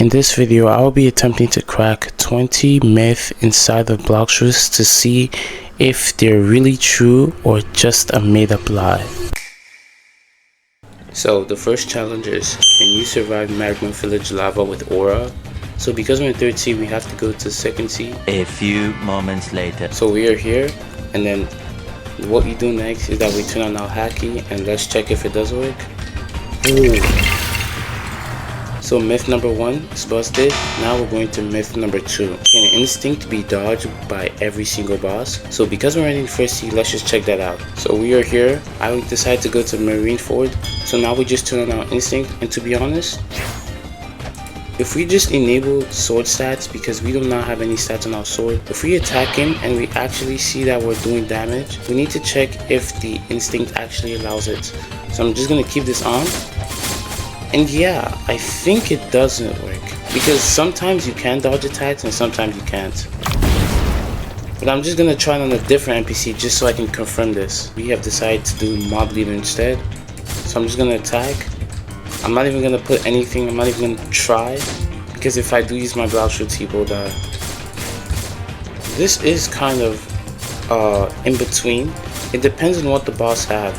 In this video, I will be attempting to crack 20 myths inside the Blox to see if they're really true or just a made-up lie. So the first challenge is, can you survive Magma Village lava with aura? So because we're in 3rd sea, we have to go to 2nd sea. A few moments later. So we are here, and then what we do next is that we turn on our hacky and let's check if it does work. Ooh. So myth number 1 is busted. Now we're going to myth number 2. Can instinct be dodged by every single boss? So because we're in 1st sea, let's just check that out. So we are here. I decided to go to Marineford. So now we just turn on our instinct, and to be honest, if we just enable sword stats, because we do not have any stats on our sword, if we attack him and we actually see that we're doing damage, we need to check if the instinct actually allows it. So I'm just gonna keep this on. And yeah, I think it doesn't work, because sometimes you can dodge attacks and sometimes you can't. But I'm just gonna try it on a different NPC just so I can confirm this. We have decided to do mob leader instead. So I'm just gonna attack. I'm not even gonna put anything, I'm not even gonna try, because if I do use my Blox, he will die. This is kind of in between. It depends on what the boss have.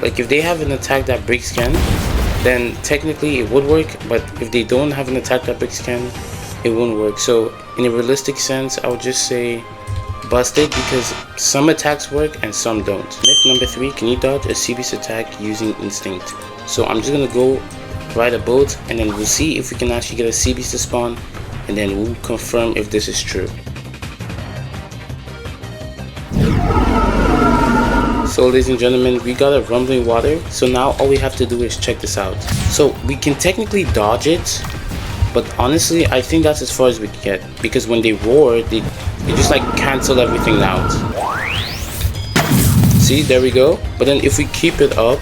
Like if they have an attack that breaks skin, then technically it would work, but if they don't have an attack that breaks skin, it won't work. So in a realistic sense, I would just say busted, because some attacks work and some don't. Myth number 3, can you dodge a sea beast attack using instinct? So I'm just gonna go ride a boat, and then we'll see if we can actually get a sea beast to spawn, and then we'll confirm if this is true. So ladies and gentlemen, we got a rumbling water. So now all we have to do is check this out. So we can technically dodge it, but honestly I think that's as far as we can get, because when they roar, they just like cancel everything out. See, there we go. But then if we keep it up,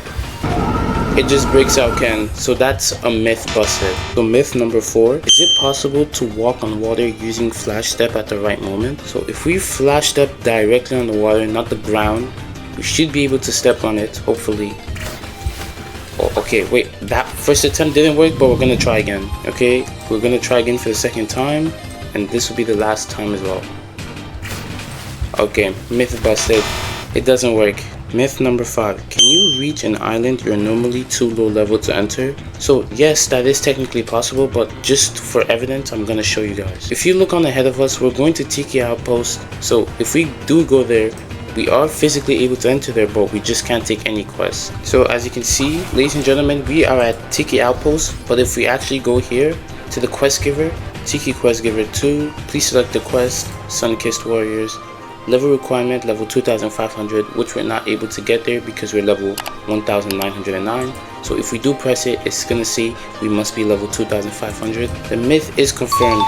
it just breaks out can. So that's a myth busted. So myth number 4, is it possible to walk on water using flash step at the right moment? So if we flash step directly on the water, not the ground, we should be able to step on it, hopefully. Oh, okay, wait, that first attempt didn't work, but we're gonna try again. Okay, we're gonna try again for the 2nd time, and this will be the last time as well. Okay, myth busted. It doesn't work. Myth number 5, can you reach an island you're normally too low level to enter? So yes, that is technically possible, but just for evidence, I'm gonna show you guys. If you look on ahead of us, we're going to Tiki Outpost. So if we do go there, we are physically able to enter there, but we just can't take any quests. So as you can see, ladies and gentlemen, we are at Tiki Outpost, but if we actually go here to the quest giver, Tiki Quest Giver 2, please select the quest, Sun-Kissed Warriors. Level requirement, level 2500, which we're not able to get there because we're level 1909. So if we do press it, it's gonna say we must be level 2500. The myth is confirmed.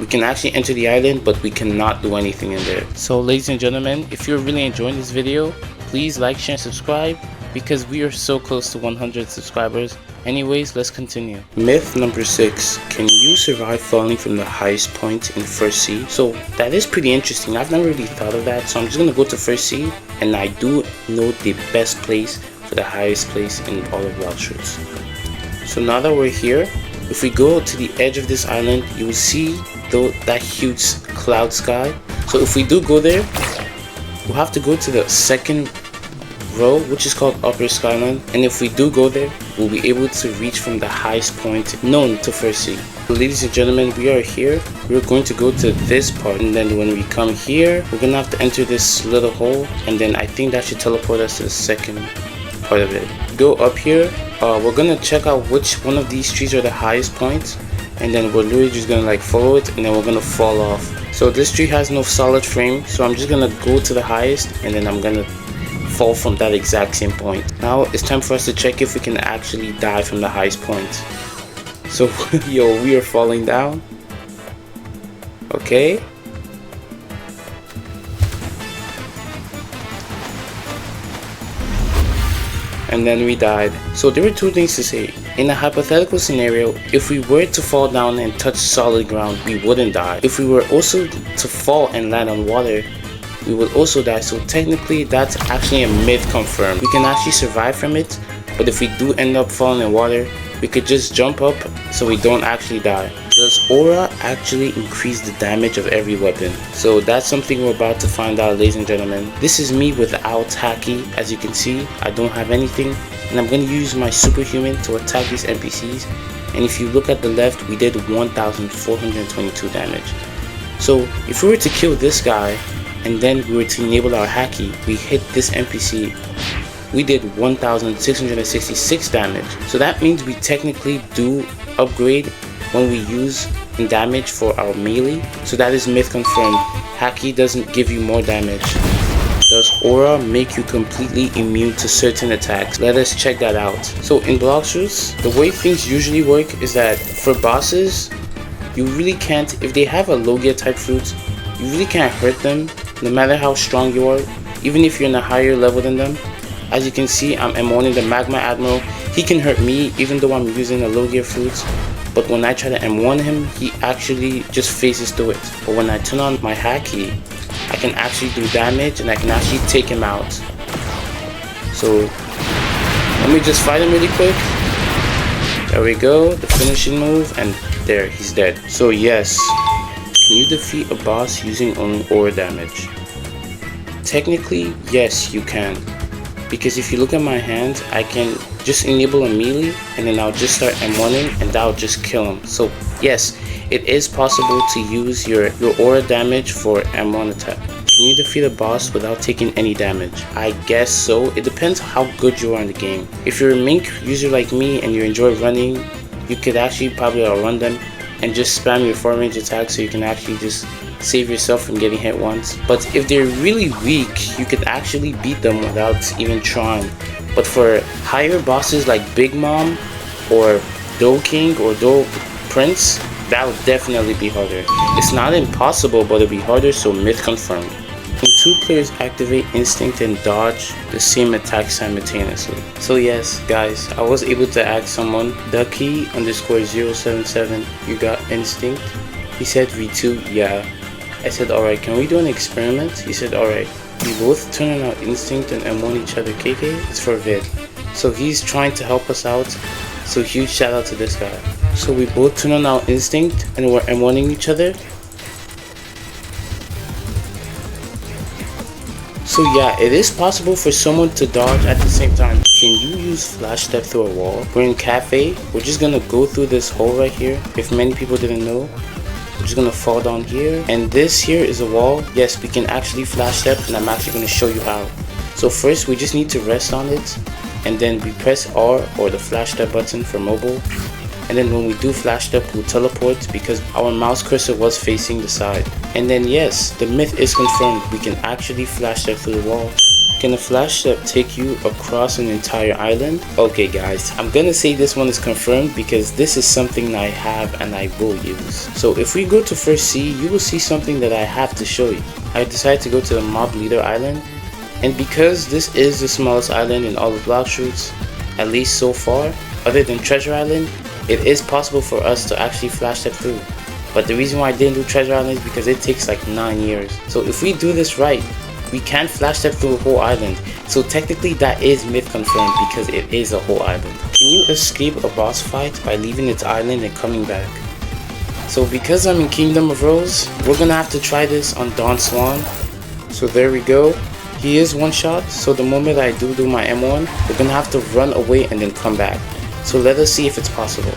We can actually enter the island, but we cannot do anything in there. So ladies and gentlemen, if you're really enjoying this video, please like, share, and subscribe, because we are so close to 100 subscribers. Anyways, let's continue. Myth number 6, can you survive falling from the highest point in 1st sea? So that is pretty interesting. I've never really thought of that. So I'm just gonna go to 1st sea, and I do know the best place for the highest place in all of Blox. So now that we're here, if we go to the edge of this island, you will see that huge cloud sky. So if we do go there, we'll have to go to the 2nd row, which is called Upper Skyline, and if we do go there, we'll be able to reach from the highest point known to 1st sea. So ladies and gentlemen, we are here. We're going to go to this part, and then when we come here, we're gonna have to enter this little hole, and then I think that should teleport us to the 2nd part of it. Go up here, we're gonna check out which one of these trees are the highest points, and then we're literally just gonna like follow it, and then we're gonna fall off. So this tree has no solid frame, so I'm just gonna go to the highest, and then I'm gonna fall from that exact same point. Now it's time for us to check if we can actually die from the highest point. So yo, we are falling down. Okay, and then we died. So there were 2 things to say. In a hypothetical scenario, if we were to fall down and touch solid ground, we wouldn't die. If we were also to fall and land on water, we will also die. So technically that's actually a myth confirmed. We can actually survive from it, but if we do end up falling in water, we could just jump up so we don't actually die. Does aura actually increase the damage of every weapon? So that's something we're about to find out, ladies and gentlemen. This is me without Haki. As you can see, I don't have anything, and I'm going to use my superhuman to attack these NPCs. And if you look at the left, we did 1422 damage. So if we were to kill this guy and then we were to enable our Haki, we hit this NPC, we did 1666 damage. So that means we technically do upgrade when we use in damage for our melee. So that is myth confirmed. Haki doesn't give you more damage. Does aura make you completely immune to certain attacks? Let us check that out. So in Blox, the way things usually work is that for bosses, you really can't, if they have a Logia type fruit, you really can't hurt them no matter how strong you are, even if you're in a higher level than them. As you can see, I'm M1ing the Magma Admiral. He can hurt me even though I'm using a Logia fruit, but when I try to M1 him, he actually just phases through it. But when I turn on my Haki, I can actually do damage and I can actually take him out. So let me just fight him really quick. There we go, the finishing move, and there, he's dead. So yes, can you defeat a boss using only aura damage? Technically, yes, you can. Because if you look at my hand, I can just enable a melee and then I'll just start M1ing and that'll just kill him. So yes, it is possible to use your aura damage for M1 attack. Can you defeat a boss without taking any damage? I guess so. It depends how good you are in the game. If you're a Mink user like me and you enjoy running, you could actually probably outrun them and just spam your 4-range attack so you can actually just save yourself from getting hit once. But if they're really weak, you could actually beat them without even trying. But for higher bosses like Big Mom or Doe King or Doe Prince, that would definitely be harder. It's not impossible, but it'll be harder, so myth confirmed. When two players activate instinct and dodge the same attack simultaneously. So yes, guys, I was able to ask someone, Ducky_077, you got instinct? He said V2, yeah. I said, alright, can we do an experiment? He said, alright. We both turn on our instinct and M1 each other, KK? It's for vid. So he's trying to help us out. So huge shout out to this guy. So we both turn on our instinct and we're M1ing each other. So yeah, it is possible for someone to dodge at the same time. Can you use flash step through a wall? We're in cafe. We're just gonna go through this hole right here. If many people didn't know, we're just gonna fall down here. And this here is a wall. Yes, we can actually flash step, and I'm actually gonna show you how. So first, we just need to rest on it, and then we press R or the flash step button for mobile. And then when we do flash step, we'll teleport because our mouse cursor was facing the side. And then yes, the myth is confirmed. We can actually flash step through the wall. Can a flash step take you across an entire island? Okay guys, I'm gonna say this one is confirmed because this is something I have and I will use. So if we go to first sea, you will see something that I have to show you. I decided to go to the mob leader island, and because this is the smallest island in all of Blox, at least so far, other than Treasure Island, it is possible for us to actually flash step through. But the reason why I didn't do Treasure Island is because it takes like 9 years. So if we do this right, we can flash step through a whole island. So technically that is myth confirmed because it is a whole island. Can you escape a boss fight by leaving its island and coming back? So because I'm in Kingdom of Rose, we're gonna have to try this on Don Swan. So there we go. He is one shot. So the moment I do my M1, we're gonna have to run away and then come back. So let us see if it's possible.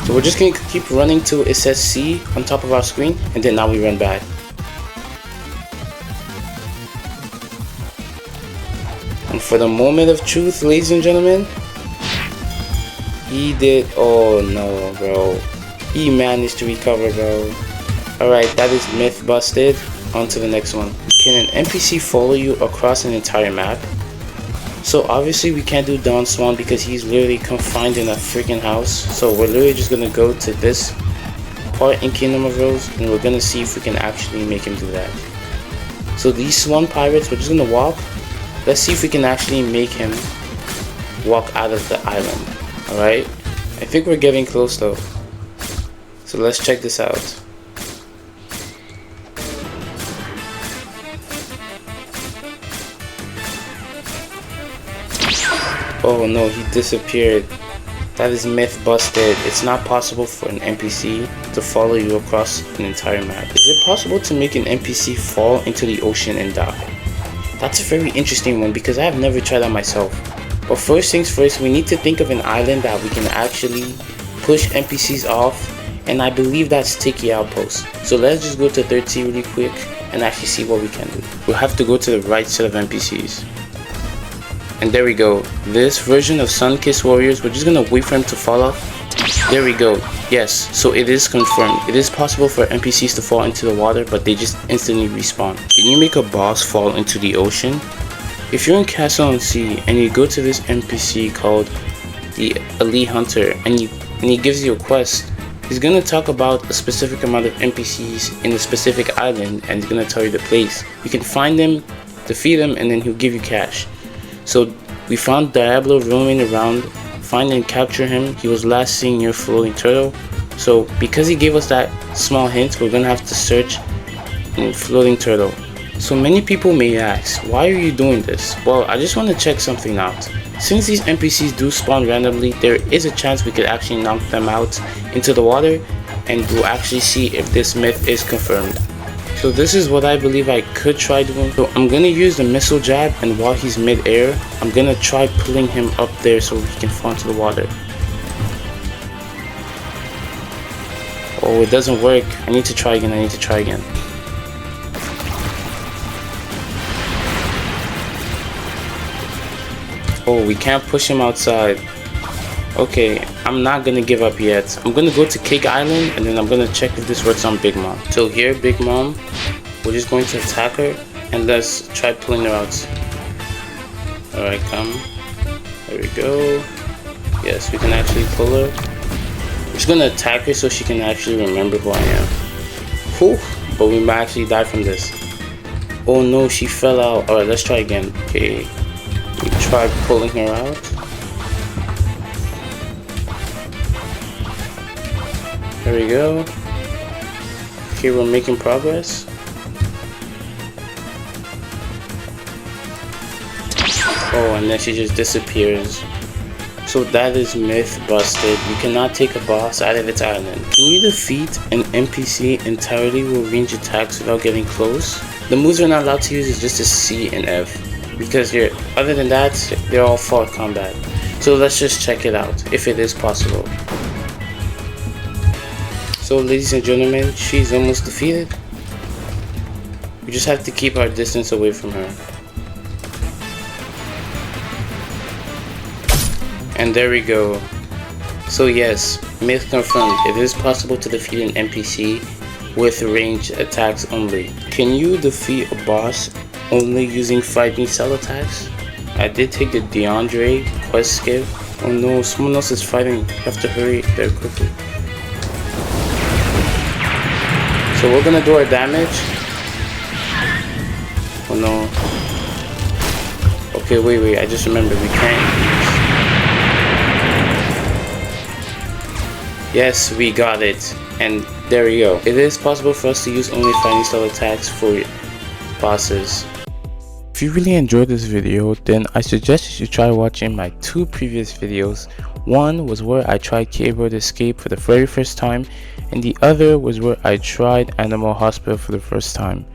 So we're just going to keep running till it says C on top of our screen, and then now we run back. And for the moment of truth, ladies and gentlemen, he did, oh no bro, he managed to recover, bro. Alright, that is myth busted. On to the next one. Can an NPC follow you across an entire map? So obviously we can't do Don Swan because he's literally confined in a freaking house. So we're literally just gonna go to this part in Kingdom of Rose and we're gonna see if we can actually make him do that. So these Swan Pirates, we're just gonna walk. Let's see if we can actually make him walk out of the island. Alright? I think we're getting close though. So let's check this out. Oh no, he disappeared. That is myth busted. It's not possible for an NPC to follow you across an entire map. Is it possible to make an NPC fall into the ocean and die? That's a very interesting one because I have never tried that myself. But first things first, we need to think of an island that we can actually push NPCs off, and I believe that's Tiki Outpost. So let's just go to 30 really quick and actually see what we can do. We'll have to go to the right set of NPCs. And there we go. This version of Sun-Kissed Warriors, we're just gonna wait for him to fall off. There we go. Yes, so it is confirmed. It is possible for NPCs to fall into the water, but they just instantly respawn. Can you make a boss fall into the ocean? If you're in Castle on Sea and you go to this NPC called the Elite Hunter and he gives you a quest, he's gonna talk about a specific amount of NPCs in a specific island and he's gonna tell you the place. You can find them, defeat them, and then he'll give you cash. So we found Diablo roaming around. Find and capture him. He was last seen near Floating Turtle. So because he gave us that small hint, we're gonna have to search in Floating Turtle. So many people may ask, why are you doing this? Well, I just want to check something out. Since these NPCs do spawn randomly, there is a chance we could actually knock them out into the water, and we'll actually see if this myth is confirmed. So this is what I believe I could try doing. So I'm gonna use the missile jab, and while he's mid-air, I'm gonna try pulling him up there so he can fall into the water. Oh, it doesn't work. I need to try again. Oh, we can't push him outside. Okay, I'm not gonna give up yet. I'm gonna go to Cake Island and then I'm gonna check if this works on Big Mom. So here, Big Mom, we're just going to attack her and let's try pulling her out. Alright, come. There we go. Yes, we can actually pull her. I'm just gonna attack her so she can actually remember who I am. Whew, but we might actually die from this. Oh no, she fell out. Alright, let's try again. Okay, we try pulling her out. There we go. Okay, we're making progress. Oh, and then she just disappears. So that is myth busted. You cannot take a boss out of its island. Can you defeat an NPC entirely with range attacks without getting close? The moves we're not allowed to use is just a C and F, because other than that, they're all fought combat. So let's just check it out, if it is possible. So ladies and gentlemen, she's almost defeated. We just have to keep our distance away from her. And there we go. So yes, myth confirmed. It is possible to defeat an NPC with ranged attacks only. Can you defeat a boss only using fighting cell attacks? I did take the DeAndre quest skip. Oh no, someone else is fighting. I have to hurry very quickly. So we're gonna do our damage. Oh no. Okay, wait, I just remembered we can't use. Yes, we got it. And there we go. It is possible for us to use only fighting style attacks for bosses. If you really enjoyed this video, then I suggest you should try watching my two previous videos. One was where I tried Keyboard Escape for the very first time, and the other was where I tried Animal Hospital for the first time.